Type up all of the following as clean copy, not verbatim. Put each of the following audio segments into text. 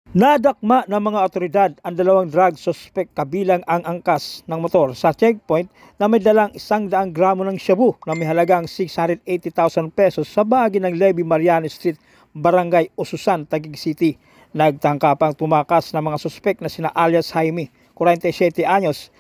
Nadakma ng mga otoridad ang dalawang drug suspect kabilang ang angkas ng motor sa checkpoint na may dalang 100 gramo ng shabu na may halagang 680,000 pesos sa bahagi ng Levi Mariano Street, Barangay Ususan, Taguig City. Nagtangka pang tumakas ng mga suspect na sina alias Jaime, 47 anyos,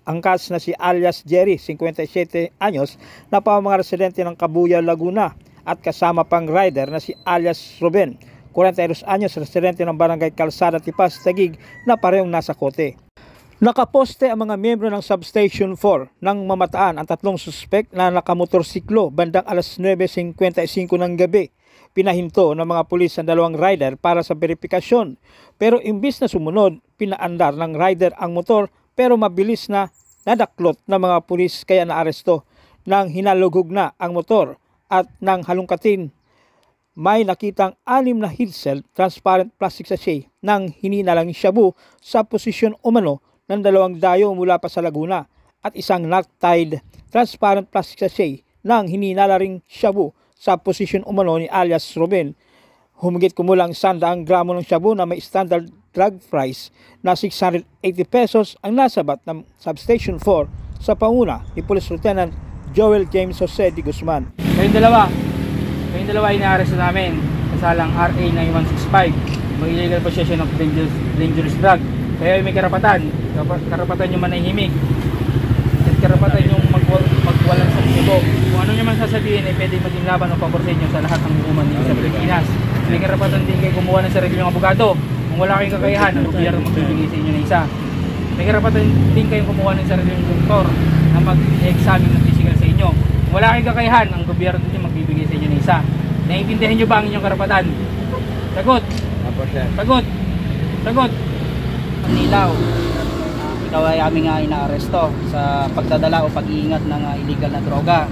angkas na si alias Jerry, 57 anyos, na mga residente ng Kabuyaw, Laguna, at kasama pang rider na si alias Ruben, 42 anyos, residente ng Barangay Calzada, Tipas, Taguig, na parehong nasa kote. Nakaposte ang mga miyembro ng Substation 4 nang mamataan ang tatlong suspect na nakamotorsiklo bandang alas 9:55 ng gabi. Pinahinto ng mga pulis ang dalawang rider para sa verifikasyon, pero imbis na sumunod, pinaandar ng rider ang motor pero mabilis na nadaklot ng mga pulis kaya naaresto. Nang hinalugog na ang motor at nang halungkatin, may nakitang 6 na heat cell transparent plastic sachet ng hininalang shabu sa posisyon umano ng dalawang dayo mula pa sa Laguna at isang knot-tied transparent plastic sachet ng hininalang shabu sa posisyon umano ni alias Ruben. Humigit kumulang 100 gramo ng shabu na may standard drug price na 680 pesos ang nasabat ng Substation 4 sa panguna ni Police Lieutenant Joel James Jose de Guzman. Kayong dalawa ina-arrest namin sa salang RA 9165, illegal possession of dangerous drug. Kaya may karapatan yung manahimik at karapatan yung magwalang sa sibo. Kung ano nyo man sasabihin ay pwede maging laban o pabor sa inyo sa lahat ng hukuman dito sa Pilipinas. May karapatan din kayo kumuha ng sarili ng abogado. Kung wala kayong kakayahan, ang gobyerno magbibigay sa inyo na isa. May karapatan din kayong kumuha ng sarili ng doktor na mag-examine ng physical sa inyo. Kung wala kayong kakayahan, ang gobyerno din magbibigay sa inyo ng isa. Naiintindihan nyo ba ang inyong karapatan? Sagot! Sagot! Nilaw, ikaw ay aming inaaresto sa pagdadala o pag-iingat ng illegal na droga.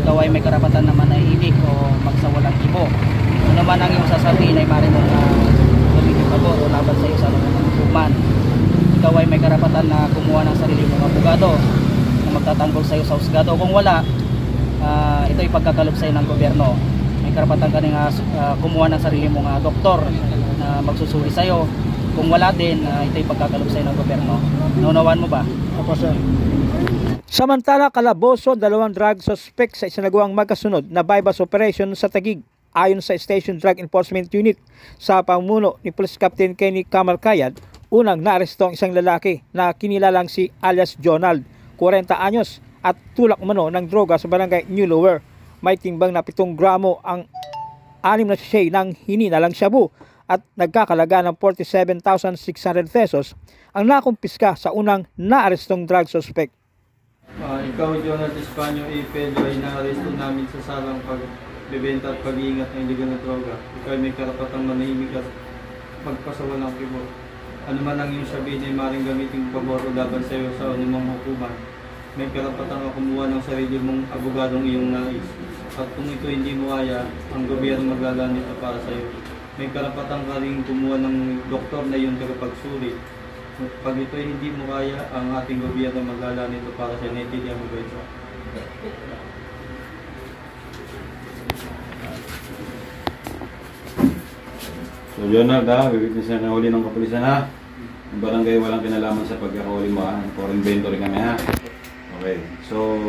Ikaw ay may karapatan na manahimik o magsawalang ibo. Ano man ang iyong sasabihin ay maaaring mong pabor o laban sa iyo sa anumang hukuman. Ikaw ay may karapatan na kumuha ng sarili mong abogado na magtatanggol sa iyo sa husgado. Kung wala, ito ay pagkakalob sa iyo ng gobyerno. May karapatan ka rin kumuha ng sarili mong doktor na magsusuri sa iyo. Kung wala din, ito ay pagkakalob sa iyo ng gobyerno. Naunawaan mo ba? Opo, sir. Samantala, kalaboso dalawang drug suspect sa isinagawang magkasunod na bypass operation sa Taguig. Ayon sa Station Drug Enforcement Unit sa pamuno ni Police Captain Kenny Camarcayad, unang naaresto ang isang lalaki na kinilalang si alias Jonald, 40 anyos, at tulak umano ng droga sa barangay New Lower. May timbang na 7 gramo ang 6 na sachet ng hininalang shabu at nagkakalaga ng 47,600 pesos ang nakumpiska sa unang naarestong drug suspect. Ikaw, Jonald Espanyo A. Pedro, ay naaresto namin sa salang pagbebenta at pag-iingat ng illegal na droga. Ikaw ay may karapatang manahimik at magpasawalang pibor. Ano man ang iyong sabihin ay maaaring gamitin pabor o laban sa iyo sa anumang hukuman. May karapatan ka kumuha ng sarili mong abogadong iyong nais. At kung ito hindi mo kaya, ang gobyerno maglalaan ito para sa iyo. May karapatan ka rin kumuha ng doktor na iyong tagapagsulit. Pag ito ay hindi mo kaya, ang ating gobyerno maglalaan ito para sa iyo. Naintindihan mo ba ito? So Jonald, bibigyan siya ng huli ng kapulisan ha. Ang barangay walang kinalaman sa pagkakahuli mo ha. For inventory kami ha. Okay, so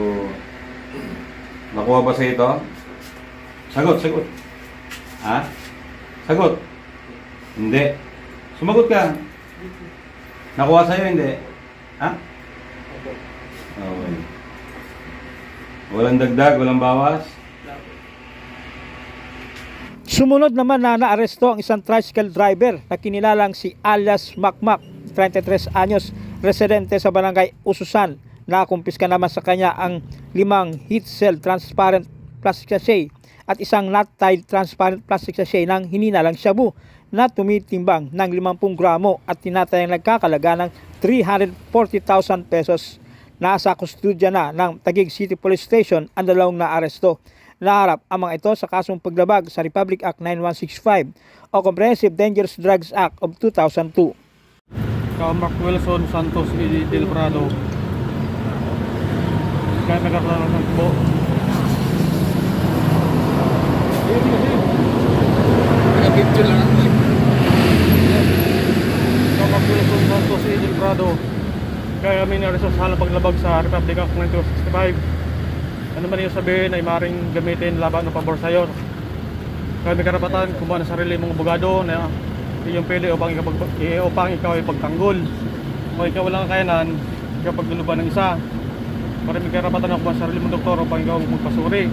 nakuha ba sa ito? Sagot. Ha? Sagot. Hindi. Sumagot ka. Nakuha sa'yo, hindi? Ha? Okay. Walang dagdag, walang bawas? Sumunod naman na naaresto ang isang tricycle driver na kinilalang si alias Makmak, 33 anyos, residente sa barangay Ususan. Nakumpiska naman sa kanya ang 5 heat cell transparent plastic sachet at isang knot-tied transparent plastic sachet ng hininalang shabu na tumitimbang ng 50 gramo at tinatayang nagkakalaga ng 340,000 pesos. Nasa kustudya na ng Taguig City Police Station ang dalawang naaresto. Naharap ang mga ito sa kasong paglabag sa Republic Act 9165 o Comprehensive Dangerous Drugs Act of 2002. Mark Wilson Santos Del Prado. Kaya nagkakaroon ng po. Nag-video lang. del Prado. Kaya kami inaresto sa halang paglabag sa Republic Act 1965. Ano man yung sabihin ay maaaring gamitin laban o pabor sa'yo. Kaya may karapatan kumuha ng sarili mong abogado na iyong pili upang ikaw ay pagtanggol. Kung ikaw walang kakayanan, ikaw pagluluban ng isa. Para may karapatan na kumuha ng sarili mong doktor upang ikaw magpasuri.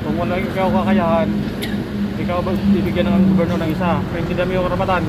Kung walang ikaw kakayahan, ikaw bibigyan ng gobyerno ng isa. Kaya hindi dami yung karapatan.